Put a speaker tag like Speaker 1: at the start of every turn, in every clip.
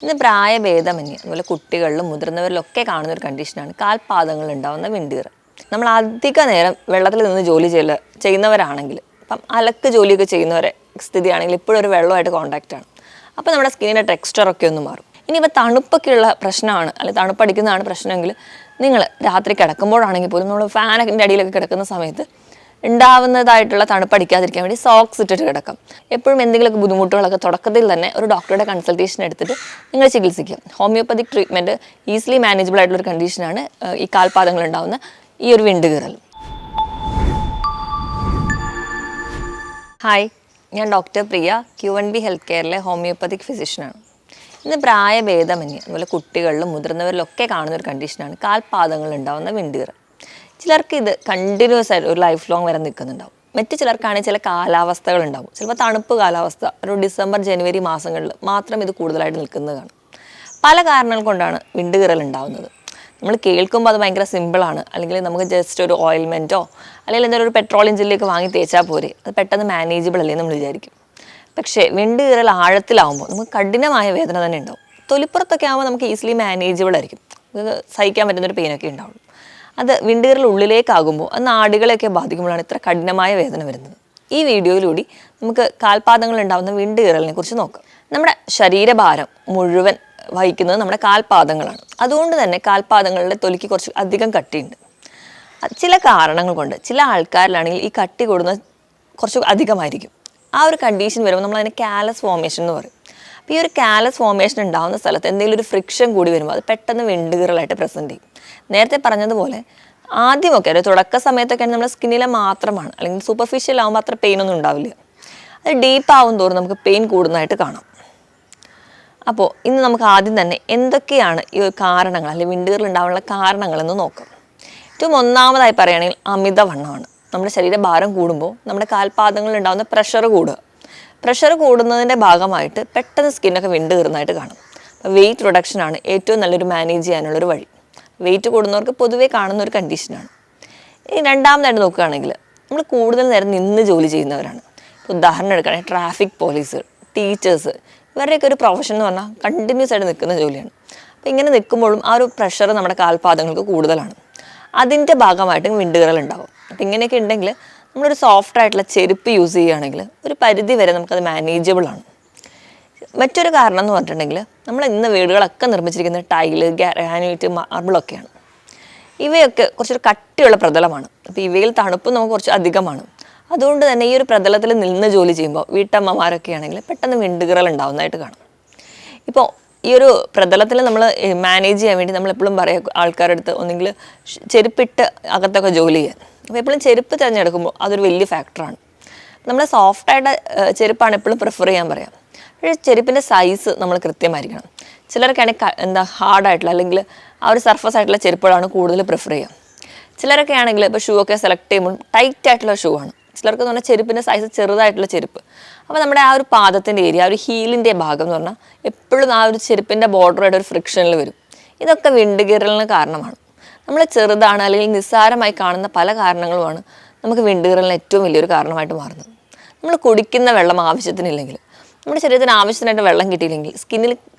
Speaker 1: ഇന്ന് പ്രായഭേദമന്യേ അതുപോലെ കുട്ടികളിലും മുതിർന്നവരിലൊക്കെ കാണുന്ന ഒരു കണ്ടീഷനാണ് കാൽപാദങ്ങളിൽ ഉണ്ടാകുന്ന വിണ്ടുകീറൽ. നമ്മൾ അധിക നേരം വെള്ളത്തിൽ നിന്ന് ജോലി ചെയ്യുന്നവരാണെങ്കിൽ, ഇപ്പം അലക്ക് ജോലിയൊക്കെ ചെയ്യുന്നവരെ സ്ഥിതിയാണെങ്കിൽ ഇപ്പോഴും ഒരു വെള്ളമായിട്ട് കോൺടാക്റ്റാണ്. അപ്പോൾ നമ്മുടെ സ്കിന്നിൻ്റെ ടെക്സ്ചറൊക്കെ ഒന്ന് മാറും. ഇനിയിപ്പോൾ തണുപ്പൊക്കെയുള്ള പ്രശ്നമാണ്, അല്ലെങ്കിൽ തണുപ്പടിക്കുന്നതാണ് പ്രശ്നമെങ്കിൽ നിങ്ങൾ രാത്രി കിടക്കുമ്പോഴാണെങ്കിൽ പോലും നമ്മൾ ഫാനിൻ്റെ അടിയിലൊക്കെ കിടക്കുന്ന സമയത്ത് ഉണ്ടാവുന്നതായിട്ടുള്ള തണുപ്പടിക്കാതിരിക്കാൻ വേണ്ടി സോക്സ് ഇട്ടിട്ട് കിടക്കാം. എപ്പോഴും എന്തെങ്കിലുമൊക്കെ ബുദ്ധിമുട്ടുകളൊക്കെ തുടക്കത്തിൽ തന്നെ ഒരു ഡോക്ടറുടെ കൺസൾട്ടേഷൻ എടുത്തിട്ട് നിങ്ങൾ ചികിത്സിക്കുക. ഹോമിയോപ്പതിക് ട്രീറ്റ്മെൻറ്റ് ഈസിലി മാനേജബിൾ ആയിട്ടുള്ളൊരു കണ്ടീഷനാണ് ഈ കാൽപാദങ്ങൾ ഉണ്ടാകുന്ന ഈ ഒരു വിണ്ടുകീറൽ. ഹായ്, ഞാൻ ഡോക്ടർ പ്രിയ, Q1B ഹെൽത്ത് കെയറിലെ ഹോമിയോപ്പതിക് ഫിസിഷ്യനാണ്. ഇന്ന് പ്രായഭേദമന്യേ അതുപോലെ കുട്ടികളിലും മുതിർന്നവരിലൊക്കെ കാണുന്ന ഒരു കണ്ടീഷനാണ് കാൽപാദങ്ങൾ ഉണ്ടാകുന്ന വിണ്ടുകീറൽ. ചിലർക്ക് ഇത് കണ്ടിന്യൂസ് ആയിട്ട് ഒരു ലൈഫ് ലോങ് വരെ നിൽക്കുന്നുണ്ടാവും. മറ്റു ചിലർക്കാണെങ്കിൽ ചില കാലാവസ്ഥകളുണ്ടാവും. ചിലപ്പോൾ തണുപ്പ് കാലാവസ്ഥ, ഒരു ഡിസംബർ ജനുവരി മാസങ്ങളിൽ മാത്രം ഇത് കൂടുതലായിട്ട് നിൽക്കുന്നത് കാണും. പല കാരണങ്ങൾ കൊണ്ടാണ് വിണ്ടുകീറൽ ഉണ്ടാകുന്നത്. നമ്മൾ കേൾക്കുമ്പോൾ അത് ഭയങ്കര സിമ്പിളാണ്, അല്ലെങ്കിൽ നമുക്ക് ജസ്റ്റ് ഒരു ഓയിൽമെൻറ്റോ അല്ലെങ്കിൽ എന്തെങ്കിലും ഒരു പെട്രോളിയം ജെല്ലിയൊക്കെ വാങ്ങി തേച്ചാൽ പോരെ, അത് പെട്ടെന്ന് മാനേജബിൾ അല്ലേ നമ്മൾ വിചാരിക്കും. പക്ഷേ വിണ്ടുകീറൽ ആഴത്തിലാവുമ്പോൾ നമുക്ക് കഠിനമായ വേദന തന്നെ ഉണ്ടാവും. തൊലിപ്പുറത്തൊക്കെ ആകുമ്പോൾ നമുക്ക് ഈസിലി മാനേജബിൾ ആയിരിക്കും, നമുക്ക് സഹിക്കാൻ പറ്റുന്നൊരു പെയിനൊക്കെ ഉണ്ടാവും. അത് വിണ്ടുകീറൽ ഉള്ളിലേക്കാകുമ്പോൾ അത് നാടുകളെയൊക്കെ ബാധിക്കുമ്പോഴാണ് ഇത്ര കഠിനമായ വേദന വരുന്നത്. ഈ വീഡിയോയിലൂടെ നമുക്ക് കാൽപാദങ്ങളിൽ ഉണ്ടാകുന്ന വിണ്ടുകീറലിനെ കുറിച്ച് നോക്കാം. നമ്മുടെ ശരീരഭാരം മുഴുവൻ വഹിക്കുന്നത് നമ്മുടെ കാൽപാദങ്ങളാണ്. അതുകൊണ്ട് തന്നെ കാൽപാദങ്ങളുടെ തൊലിക്ക് കുറച്ച് അധികം കട്ടിയുണ്ട്. ചില കാരണങ്ങൾ കൊണ്ട് ചില ആൾക്കാരിലാണെങ്കിൽ ഈ കട്ടി കൂടുന്നത് കുറച്ച് അധികമായിരിക്കും. ആ ഒരു കണ്ടീഷൻ വരുമ്പോൾ നമ്മൾ അതിനെ കാലസ് ഫോർമേഷൻ എന്ന് പറയും. അപ്പോൾ ഈ ഒരു കാലസ് ഫോർമേഷൻ ഉണ്ടാകുന്ന സ്ഥലത്ത് എന്തെങ്കിലും ഒരു ഫ്രിക്ഷൻ കൂടി വരുമ്പോൾ അത് പെട്ടെന്ന് വിണ്ടുകീറലായിട്ട് പ്രസൻറ്റ് ചെയ്യും. നേരത്തെ പറഞ്ഞതുപോലെ ആദ്യമൊക്കെ ഒരു തുടക്ക സമയത്തൊക്കെ നമ്മുടെ സ്കിന്നിലെ മാത്രമാണ്, അല്ലെങ്കിൽ സൂപ്പർഫിഷ്യൽ ആകുമ്പോൾ അത്ര പെയിനൊന്നും ഉണ്ടാവില്ല. അത് ഡീപ്പ് ആവും തോറും നമുക്ക് പെയിൻ കൂടുന്നതായിട്ട് കാണാം. അപ്പോൾ ഇന്ന് നമുക്ക് ആദ്യം തന്നെ എന്തൊക്കെയാണ് ഈ കാരണങ്ങൾ, അല്ലെങ്കിൽ വിണ്ടുകീറൽ ഉണ്ടാവാനുള്ള കാരണങ്ങളെന്ന് നോക്കാം. ഏറ്റവും ഒന്നാമതായി പറയുകയാണെങ്കിൽ അമിതവണ്ണമാണ്. നമ്മുടെ ശരീരഭാരം കൂടുമ്പോൾ നമ്മുടെ കാൽപാദങ്ങളിൽ ഉണ്ടാകുന്ന പ്രഷർ കൂടുക. പ്രഷർ കൂടുന്നതിൻ്റെ ഭാഗമായിട്ട് പെട്ടെന്ന് സ്കിന്നൊക്കെ വിണ്ടുകീറുന്നതായിട്ട് കാണാം. അപ്പോൾ വെയിറ്റ് റിഡക്ഷനാണ് ഏറ്റവും നല്ലൊരു മാനേജ് ചെയ്യാനുള്ളൊരു വഴി. വെയിറ്റ് കൂടുന്നവർക്ക് പൊതുവേ കാണുന്ന ഒരു കണ്ടീഷനാണ്. ഇനി രണ്ടാമതായിട്ട് നോക്കുകയാണെങ്കിൽ നമ്മൾ കൂടുതൽ നേരം നിന്ന് ജോലി ചെയ്യുന്നവരാണ്. ഉദാഹരണം എടുക്കുകയാണെങ്കിൽ ട്രാഫിക് പോലീസ്, ടീച്ചേഴ്സ്, ഇവരുടെയൊക്കെ ഒരു പ്രൊഫഷൻ എന്ന് പറഞ്ഞാൽ കണ്ടിന്യൂസ് ആയിട്ട് നിൽക്കുന്ന ജോലിയാണ്. അപ്പോൾ ഇങ്ങനെ നിൽക്കുമ്പോഴും ആ ഒരു പ്രഷർ നമ്മുടെ കാൽപാദങ്ങൾക്ക് കൂടുതലാണ്. അതിൻ്റെ ഭാഗമായിട്ട് വിണ്ടുകീറൽ ഉണ്ടാവും. അപ്പോൾ ഇങ്ങനെയൊക്കെ ഉണ്ടെങ്കിൽ നമ്മളൊരു സോഫ്റ്റ് ആയിട്ടുള്ള ചെരുപ്പ് യൂസ് ചെയ്യുകയാണെങ്കിൽ ഒരു പരിധി വരെ നമുക്കത് മാനേജബിളാണ്. മറ്റൊരു കാരണം എന്ന് പറഞ്ഞിട്ടുണ്ടെങ്കിൽ നമ്മൾ ഇന്ന് വീടുകളൊക്കെ നിർമ്മിച്ചിരിക്കുന്ന ടൈല്, ഗ്രാനൈറ്റ്, മാർബിളൊക്കെയാണ്. ഇവയൊക്കെ കുറച്ചൊരു കട്ടിയുള്ള പ്രതലമാണ്. അപ്പോൾ ഇവയിൽ തണുപ്പ് നമുക്ക് കുറച്ച് അധികമാണ്. അതുകൊണ്ട് തന്നെ ഈ ഒരു പ്രതലത്തിൽ നിന്ന് ജോലി ചെയ്യുമ്പോൾ വീട്ടമ്മമാരൊക്കെ ആണെങ്കിൽ പെട്ടെന്ന് വിണ്ടുകീറൽ ഉണ്ടാവുന്നതായിട്ട് കാണാം. ഇപ്പോൾ ഈ ഒരു പ്രതലത്തിൽ നമ്മൾ മാനേജ് ചെയ്യാൻ വേണ്ടി നമ്മളെപ്പോഴും പറയുക ആൾക്കാരുടെ അടുത്ത് ഒന്നെങ്കിൽ ചെരുപ്പിട്ട് അകത്തൊക്കെ ജോലി ചെയ്യാൻ. അപ്പോൾ എപ്പോഴും ചെരുപ്പ് തിരഞ്ഞെടുക്കുമ്പോൾ അതൊരു വലിയ ഫാക്ടറാണ്. നമ്മൾ സോഫ്റ്റായിട്ട് ചെരുപ്പാണ് എപ്പോഴും പ്രിഫർ ചെയ്യാൻ പറയാം. പക്ഷേ ചെരുപ്പിൻ്റെ സൈസ് നമ്മൾ കൃത്യമായിരിക്കണം. ചിലർക്കാണെങ്കിൽ ഹാർഡായിട്ടുള്ള അല്ലെങ്കിൽ ആ ഒരു സർഫസ് ആയിട്ടുള്ള ചെരുപ്പുകളാണ് കൂടുതൽ പ്രിഫർ ചെയ്യുക. ചിലരൊക്കെ ആണെങ്കിൽ ഇപ്പോൾ ഷൂ ഒക്കെ സെലക്ട് ചെയ്യുമ്പോൾ ടൈറ്റ് ആയിട്ടുള്ള ഷൂ ആണ്. ചിലർക്ക് എന്ന് പറഞ്ഞാൽ ചെരുപ്പിൻ്റെ സൈസ് ചെറുതായിട്ടുള്ള ചെരുപ്പ്. അപ്പോൾ നമ്മുടെ ആ ഒരു പാദത്തിൻ്റെ ഏരിയ, ആ ഒരു ഹീലിൻ്റെ ഭാഗം എന്ന് പറഞ്ഞാൽ എപ്പോഴും ആ ഒരു ചെരുപ്പിൻ്റെ ബോർഡറായിട്ട് ഒരു ഫ്രിക്ഷനിൽ വരും. ഇതൊക്കെ വിണ്ടുകീറലിന് കാരണമാണ്. നമ്മൾ ചെറുതാണ് അല്ലെങ്കിൽ നിസ്സാരമായി കാണുന്ന പല കാരണങ്ങളുമാണ് നമുക്ക് വിണ്ടുകീറലിന് ഏറ്റവും വലിയൊരു കാരണമായിട്ട് മാറുന്നത്. നമ്മൾ കുടിക്കുന്ന വെള്ളം ആവശ്യത്തിനില്ലെങ്കിൽ, നമ്മുടെ ശരീരത്തിന് ആവശ്യത്തിനായിട്ട് വെള്ളം കിട്ടിയില്ലെങ്കിൽ സ്കിന്നിൽ,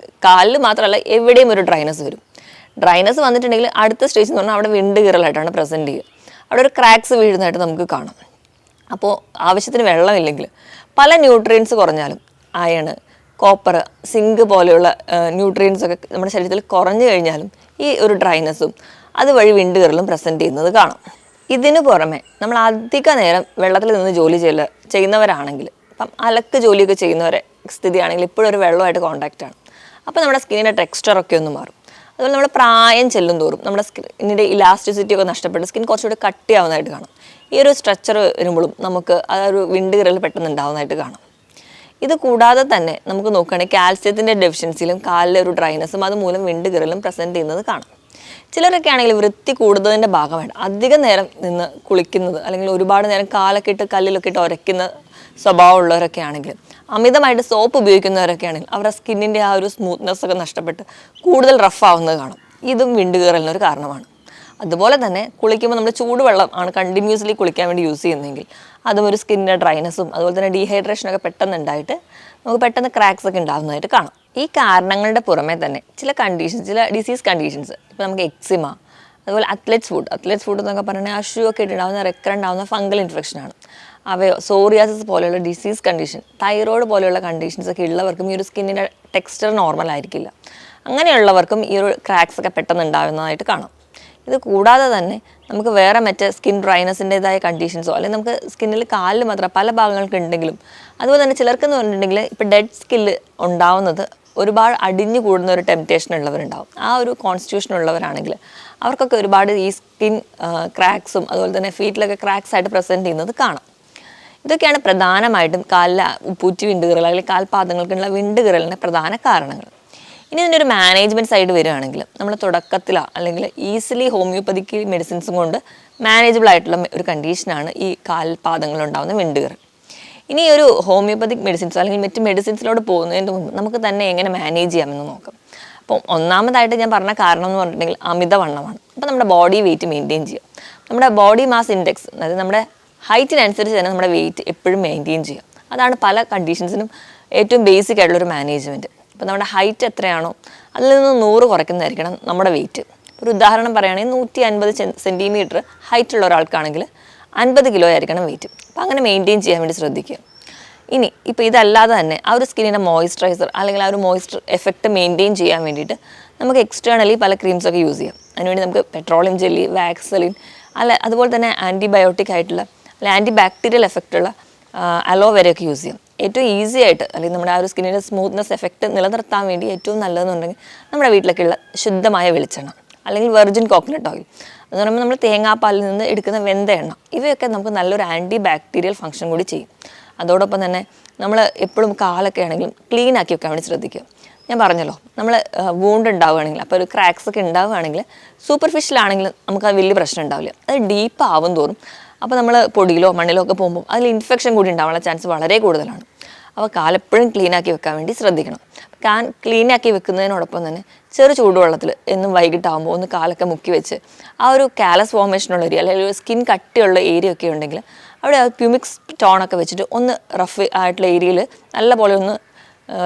Speaker 1: കാലിൽ മാത്രമല്ല എവിടെയും ഒരു ഡ്രൈനസ് വരും. ഡ്രൈനസ് വന്നിട്ടുണ്ടെങ്കിൽ അടുത്ത സ്റ്റേജ് എന്ന് പറഞ്ഞാൽ അവിടെ വിണ്ടുകീറലായിട്ടാണ് പ്രസൻറ്റ് ചെയ്യുക. അവിടെ ഒരു ക്രാക്സ് വീഴുന്നതായിട്ട് നമുക്ക് കാണാം. അപ്പോൾ ആവശ്യത്തിന് വെള്ളമില്ലെങ്കിൽ പല ന്യൂട്രിയൻസ് കുറഞ്ഞാലും അയണ്, കോപ്പർ, സിങ്ക് പോലെയുള്ള ന്യൂട്രിയൻസൊക്കെ നമ്മുടെ ശരീരത്തിൽ കുറഞ്ഞു കഴിഞ്ഞാലും ഈ ഒരു ഡ്രൈനസ്സും അതുവഴി വിണ്ടുകീറലും പ്രസൻറ്റ് ചെയ്യുന്നത് കാണാം. ഇതിനു പുറമെ നമ്മൾ അധിക നേരം വെള്ളത്തിൽ നിന്ന് ജോലി ചെയ്യുന്നവരാണെങ്കിൽ, ഇപ്പം അലക്ക് ജോലിയൊക്കെ ചെയ്യുന്നവരെ സ്ഥിതിയാണെങ്കിൽ ഇപ്പോഴും ഒരു വെള്ളമായിട്ട് കോൺടാക്റ്റാണ്. അപ്പോൾ നമ്മുടെ സ്കിന്നിൻ്റെ ടെക്സ്ചറൊക്കെ ഒന്ന് മാറും. അതുപോലെ നമ്മൾ പ്രായം ചെല്ലും തോറും നമ്മുടെ സ്കിന്നിൻ്റെ ഇലാസ്റ്റിസിറ്റി ഒക്കെ നഷ്ടപ്പെട്ട് സ്കിൻ കുറച്ചുകൂടി കട്ടിയാവുന്നതായിട്ട് കാണാം. ഈ ഒരു സ്ട്രക്ചർ വരുമ്പോഴും നമുക്ക് ആ ഒരു വിണ്ടുകീറൽ പെട്ടെന്ന് ഉണ്ടാവുന്നതായിട്ട് കാണാം. ഇത് കൂടാതെ തന്നെ നമുക്ക് നോക്കുകയാണെങ്കിൽ കാൽസ്യത്തിൻ്റെ ഡെഫിഷ്യൻസിയിലും കാലിലെ ഒരു ഡ്രൈനസും അതുമൂലം വിണ്ടുകീറലും പ്രസൻറ്റ് ചെയ്യുന്നത് കാണാം. ചിലരൊക്കെ ആണെങ്കിൽ വൃത്തി കൂടുന്നതിൻ്റെ ഭാഗമായിട്ട് അധികം നേരം നിന്ന് കുളിക്കുന്നത്, അല്ലെങ്കിൽ ഒരുപാട് നേരം കാലൊക്കെ ഇട്ട് കല്ലിലൊക്കെ ഇട്ട് ഉരയ്ക്കുന്ന സ്വഭാവമുള്ളവരൊക്കെ ആണെങ്കിൽ, അമിതമായിട്ട് സോപ്പ് ഉപയോഗിക്കുന്നവരൊക്കെ ആണെങ്കിൽ അവരുടെ സ്കിന്നിൻ്റെ ആ ഒരു സ്മൂത്ത്നെസ് ഒക്കെ നഷ്ടപ്പെട്ട് കൂടുതൽ റഫ് ആവുന്നത് കാണാം. ഇതും വിണ്ടുകീറലിനൊരു കാരണമാണ്. അതുപോലെ തന്നെ കുളിക്കുമ്പോൾ നമ്മൾ ചൂടുവെള്ളം ആണ് കണ്ടിന്യൂസ്ലി കുളിക്കാൻ വേണ്ടി യൂസ് ചെയ്യുന്നതെങ്കിൽ അതും ഒരു സ്കിന്നിൻ്റെ ഡ്രൈനസും അതുപോലെ തന്നെ ഡീഹൈഡ്രേഷനൊക്കെ പെട്ടെന്ന് ഉണ്ടായിട്ട് നമുക്ക് പെട്ടെന്ന് ക്രാക്സ് ഒക്കെ ഉണ്ടാകുന്നതായിട്ട് കാണാം. ഈ കാരണങ്ങളുടെ പുറമെ തന്നെ ചില ഡിസീസ് കണ്ടീഷൻസ്, ഇപ്പോൾ നമുക്ക് എക്സിമ, അതുപോലെ അത്ലറ്റ്സ് ഫുഡ് എന്നൊക്കെ പറഞ്ഞാൽ ആ ഷൂ ഒക്കെ ഇട്ടുണ്ടാകുന്ന റെക്കറൻ്റ് ആവുന്ന ഫംഗൽ ഇൻഫെക്ഷനാണ്. അവയോ സോറിയാസിസ് പോലെയുള്ള ഡിസീസ് കണ്ടീഷൻ, തൈറോയ്ഡ് പോലെയുള്ള കണ്ടീഷൻസ് ഒക്കെ ഉള്ളവർക്കും ഈ ഒരു സ്കിന്നിൻ്റെ ടെക്സ്ചർ നോർമൽ ആയിരിക്കില്ല. അങ്ങനെയുള്ളവർക്കും ഈ ഒരു ക്രാക്സ് ഒക്കെ പെട്ടെന്ന് ഉണ്ടാകുന്നതായിട്ട് കാണാം. ഇത് കൂടാതെ തന്നെ നമുക്ക് വേറെ മറ്റ് സ്കിൻ ഡ്രൈനസിൻ്റെതായ കണ്ടീഷൻസോ അല്ലെങ്കിൽ നമുക്ക് സ്കിന്നിൽ കാലിൽ മാത്രം പല ഭാഗങ്ങൾക്ക് ഉണ്ടെങ്കിലും, അതുപോലെ തന്നെ ചിലർക്കെന്ന് പറഞ്ഞിട്ടുണ്ടെങ്കിൽ ഇപ്പോൾ ഡെഡ് സ്കില്ല് ഉണ്ടാവുന്നത് ഒരുപാട് അടിഞ്ഞു കൂടുന്ന ഒരു ടെംപ്റ്റേഷൻ ഉള്ളവരുണ്ടാവും. ആ ഒരു കോൺസ്റ്റിറ്റ്യൂഷൻ ഉള്ളവരാണെങ്കിൽ അവർക്കൊക്കെ ഒരുപാട് ഈ സ്കിൻ ക്രാക്സും അതുപോലെ തന്നെ ഫീറ്റിലൊക്കെ ക്രാക്സ് ആയിട്ട് പ്രസൻറ്റ് ചെയ്യുന്നത് കാണാം. ഇതൊക്കെയാണ് പ്രധാനമായിട്ടും കാലിലെ ഉപ്പൂറ്റി വിണ്ടുകീറൽ അല്ലെങ്കിൽ കാൽപാദങ്ങൾക്കുള്ള വിണ്ടുകീറലിൻ്റെ പ്രധാന കാരണങ്ങൾ. ഇനി ഇതിൻ്റെ ഒരു മാനേജ്മെൻറ്റ് സൈഡ് വരികയാണെങ്കിൽ നമ്മൾ തുടക്കത്തിലോ അല്ലെങ്കിൽ ഈസിലി ഹോമിയോപ്പതിക്ക് മെഡിസിൻസും കൊണ്ട് മാനേജബിൾ ആയിട്ടുള്ള ഒരു കണ്ടീഷനാണ് ഈ കാൽപാദങ്ങളുണ്ടാകുന്ന വിണ്ടുകീറൽ. ഇനി ഒരു ഹോമിയോപ്പതിക് മെഡിസിൻസ് അല്ലെങ്കിൽ മറ്റ് മെഡിസിൻസിലോട്ട് പോകുന്നതിന് മുമ്പ് നമുക്ക് തന്നെ എങ്ങനെ മാനേജ് ചെയ്യാമെന്ന് നോക്കാം. അപ്പോൾ ഒന്നാമതായിട്ട് ഞാൻ പറഞ്ഞ കാരണം എന്ന് പറഞ്ഞിട്ടുണ്ടെങ്കിൽ അമിതവണ്ണമാണ്. അപ്പോൾ നമ്മുടെ ബോഡി വെയിറ്റ് മെയിൻറ്റെയിൻ ചെയ്യുക. നമ്മുടെ ബോഡി മാസ് ഇൻഡെക്സ്, അതായത് നമ്മുടെ ഹൈറ്റിനനുസരിച്ച് തന്നെ നമ്മുടെ വെയിറ്റ് എപ്പോഴും മെയിൻറ്റെയിൻ ചെയ്യുക. അതാണ് പല കണ്ടീഷൻസിനും ഏറ്റവും ബേസിക് ആയിട്ടുള്ളൊരു മാനേജ്മെൻറ്റ്. ഇപ്പോൾ നമ്മുടെ ഹൈറ്റ് എത്രയാണോ അതിൽ നിന്ന് 100 കുറയ്ക്കുന്നതായിരിക്കണം നമ്മുടെ വെയിറ്റ്. ഒരു ഉദാഹരണം പറയുകയാണെങ്കിൽ 150 സെൻറ്റിമീറ്റർ ഹൈറ്റുള്ള ഒരാൾക്കാണെങ്കിൽ 50 കിലോ ആയിരിക്കണം വെയിറ്റ്. അപ്പോൾ അങ്ങനെ മെയിൻറ്റെയിൻ ചെയ്യാൻ വേണ്ടി ശ്രദ്ധിക്കുക. ഇനി ഇപ്പോൾ ഇതല്ലാതെ തന്നെ ആ ഒരു സ്കിന്നിൻ്റെ മോയ്സ്ചറൈസർ അല്ലെങ്കിൽ ആ ഒരു മോയ്സ്ചർ എഫക്റ്റ് മെയിൻറ്റെയിൻ ചെയ്യാൻ വേണ്ടിയിട്ട് നമുക്ക് എക്സ്റ്റേണലി പല ക്രീംസൊക്കെ യൂസ് ചെയ്യാം. അതിനുവേണ്ടി നമുക്ക് പെട്രോളിയം ജെല്ലി, വാക്സലിൻ, അതുപോലെ തന്നെ ആൻറ്റിബയോട്ടിക് ആയിട്ടുള്ള അല്ലെങ്കിൽ ആൻറ്റി ബാക്ടീരിയൽ എഫക്റ്റുള്ള അലോവേരയൊക്കെ യൂസ് ചെയ്യാം. ഏറ്റവും ഈസി ആയിട്ട് അല്ലെങ്കിൽ നമ്മുടെ ആ ഒരു സ്കിന്നിൻ്റെ സ്മൂത്ത്നെസ് എഫക്റ്റ് നിലനിർത്താൻ വേണ്ടി ഏറ്റവും നല്ലതെന്നുണ്ടെങ്കിൽ നമ്മുടെ വീട്ടിലൊക്കെയുള്ള ശുദ്ധമായ വെളിച്ചെണ്ണ അല്ലെങ്കിൽ വെർജിൻ കോക്കനട്ട് ഓയിൽ, എന്ന് പറയുമ്പോൾ നമ്മൾ തേങ്ങാപ്പാലിൽ നിന്ന് എടുക്കുന്ന വെന്ത എണ്ണ, ഇവയൊക്കെ നമുക്ക് നല്ലൊരു ആൻറ്റി ബാക്ടീരിയൽ ഫംഗ്ഷൻ കൂടി ചെയ്യും. അതോടൊപ്പം തന്നെ നമ്മൾ എപ്പോഴും കാലൊക്കെ ആണെങ്കിലും ക്ലീൻ ആക്കി വെക്കാൻ വേണ്ടി ശ്രദ്ധിക്കുക. ഞാൻ പറഞ്ഞല്ലോ, നമ്മൾ വൂണ്ട് ഉണ്ടാവുകയാണെങ്കിൽ, അപ്പോൾ ഒരു ക്രാക്സ് ഒക്കെ ഉണ്ടാവുകയാണെങ്കിൽ സൂപ്പർഫിഷ്യലാണെങ്കിൽ നമുക്ക് അത് വലിയ പ്രശ്നം ഉണ്ടാവില്ല. അത് ഡീപ്പ് ആവും തോറും അപ്പോൾ നമ്മൾ പൊടിയിലോ മണ്ണിലോ ഒക്കെ പോകുമ്പോൾ അതിൽ ഇൻഫെക്ഷൻ കൂടി ഉണ്ടാവാനുള്ള ചാൻസ് വളരെ കൂടുതലാണ്. അപ്പോൾ കാലെപ്പോഴും ക്ലീനാക്കി വെക്കാൻ വേണ്ടി ശ്രദ്ധിക്കണം. ക്ലീനാക്കി വെക്കുന്നതിനോടൊപ്പം തന്നെ ചെറു ചൂടുവെള്ളത്തിൽ എന്നും വൈകിട്ടാകുമ്പോൾ ഒന്ന് കാലൊക്കെ മുക്കി വെച്ച് ആ ഒരു കാലസ് ഫോർമേഷനുള്ള ഏരിയ അല്ലെങ്കിൽ ഒരു സ്കിൻ കട്ടിയുള്ള ഏരിയ ഒക്കെ ഉണ്ടെങ്കിൽ അവിടെ പ്യൂമിക്സ് ടോണൊക്കെ വെച്ചിട്ട് ഒന്ന് റഫ് ആയിട്ടുള്ള ഏരിയയിൽ നല്ലപോലെ ഒന്ന്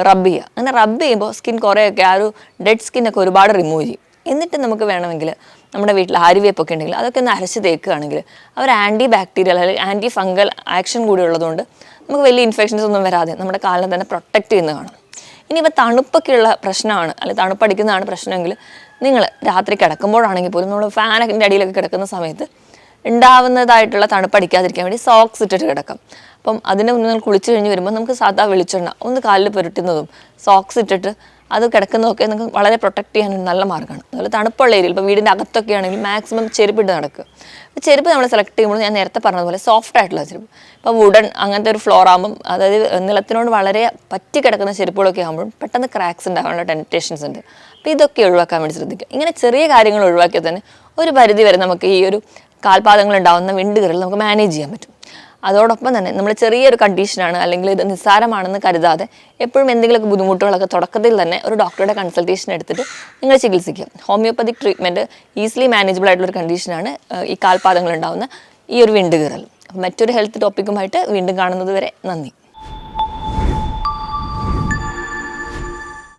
Speaker 1: റബ്ബ് ചെയ്യുക. അങ്ങനെ റബ്ബ് ചെയ്യുമ്പോൾ സ്കിൻ കുറേയൊക്കെ ആ ഒരു ഡെഡ് സ്കിന്നൊക്കെ ഒരുപാട് റിമൂവ് ചെയ്യും. എന്നിട്ട് നമുക്ക് വേണമെങ്കിൽ നമ്മുടെ വീട്ടിൽ ആര്യവേപ്പൊക്കെ ഉണ്ടെങ്കിൽ അതൊക്കെ ഒന്ന് അരച്ച് തേക്കുകയാണെങ്കിൽ അവർ ആൻറ്റി ബാക്ടീരിയൽ അല്ലെങ്കിൽ ആൻറ്റി ഫംഗൽ ആക്ഷൻ കൂടി ഉള്ളതുകൊണ്ട് നമുക്ക് വലിയ ഇൻഫെക്ഷൻസ് ഒന്നും വരാതെ നമ്മുടെ കാലിനെ തന്നെ പ്രൊട്ടക്റ്റ് ചെയ്യുന്നത് കാണാം. ഇനിയിപ്പോൾ തണുപ്പൊക്കെയുള്ള പ്രശ്നമാണ് അല്ലെങ്കിൽ തണുപ്പടിക്കുന്നതാണ് പ്രശ്നമെങ്കിൽ നിങ്ങൾ രാത്രി കിടക്കുമ്പോഴാണെങ്കിൽ പോലും നമ്മൾ ഫാനിൻ്റെ അടിയിലൊക്കെ കിടക്കുന്ന സമയത്ത് ഉണ്ടാവുന്നതായിട്ടുള്ള തണുപ്പടിക്കാതിരിക്കാൻ വേണ്ടി സോക്സ് ഇട്ടിട്ട് കിടക്കാം. അപ്പം അതിന് മുന്നേ നമ്മൾ കുളിച്ച് കഴിഞ്ഞ് വരുമ്പോൾ നമുക്ക് സാധാ വെളിച്ചെണ്ണ ഒന്ന് കാലിൽ പുരട്ടുന്നതും സോക്സ് ഇട്ടിട്ട് അത് കിടക്കുന്നതൊക്കെ നമുക്ക് വളരെ പ്രൊട്ടക്റ്റ് ചെയ്യാനൊരു നല്ല മാർഗ്ഗമാണ്. അതുപോലെ തണുപ്പുള്ള ഏരിയയിൽ ഇപ്പോൾ വീടിൻ്റെ അകത്തൊക്കെ ആണെങ്കിൽ മാക്സിമം ചെരുപ്പിട്ട് നടക്കുക. അപ്പോൾ ചെരുപ്പ് നമ്മൾ സെലക്ട് ചെയ്യുമ്പോൾ ഞാൻ നേരത്തെ പറഞ്ഞതുപോലെ സോഫ്റ്റ് ആയിട്ടുള്ള ചെരുപ്പ്, ഇപ്പോൾ വുഡൻ അങ്ങനത്തെ ഒരു ഫ്ലോർ ആകുമ്പം, അതായത് നിലത്തിനോട് വളരെ പറ്റി കിടക്കുന്ന ചെരുപ്പുകളൊക്കെ ആകുമ്പോഴും പെട്ടെന്ന് ക്രാക്സ് ഉണ്ടാകാനുള്ള ടെംപ്റ്റേഷൻസ് ഉണ്ട്. അപ്പോൾ ഇതൊക്കെ ഒഴിവാക്കാൻ വേണ്ടി ശ്രദ്ധിക്കുക. ഇങ്ങനെ ചെറിയ കാര്യങ്ങൾ ഒഴിവാക്കിയാൽ തന്നെ ഒരു പരിധി വരെ നമുക്ക് ഈ ഒരു കാൽപാദങ്ങൾ ഉണ്ടാകുന്ന വിണ്ടുകീറൽ നമുക്ക് മാനേജ് ചെയ്യാൻ പറ്റും. അതോടൊപ്പം തന്നെ നമ്മൾ ചെറിയൊരു കണ്ടീഷനാണ് അല്ലെങ്കിൽ ഇത് നിസ്സാരമാണെന്ന് കരുതാതെ എപ്പോഴും എന്തെങ്കിലുമൊക്കെ ബുദ്ധിമുട്ടുകളൊക്കെ തുടക്കത്തിൽ തന്നെ ഒരു ഡോക്ടറുടെ കൺസൾട്ടേഷൻ എടുത്തിട്ട് നിങ്ങൾ ചികിത്സിക്കുക. ഹോമിയോപ്പതിക് ട്രീറ്റ്മെൻറ്റ് ഈസിലി മാനേജബിൾ ആയിട്ടുള്ളൊരു കണ്ടീഷനാണ് ഈ കാൽപാദങ്ങൾ ഉണ്ടാകുന്ന ഈ ഒരു വിണ്ടുകീറൽ. മറ്റൊരു ഹെൽത്ത് ടോപ്പിക്കുമായിട്ട് വീണ്ടും കാണുന്നത് വരെ നന്ദി.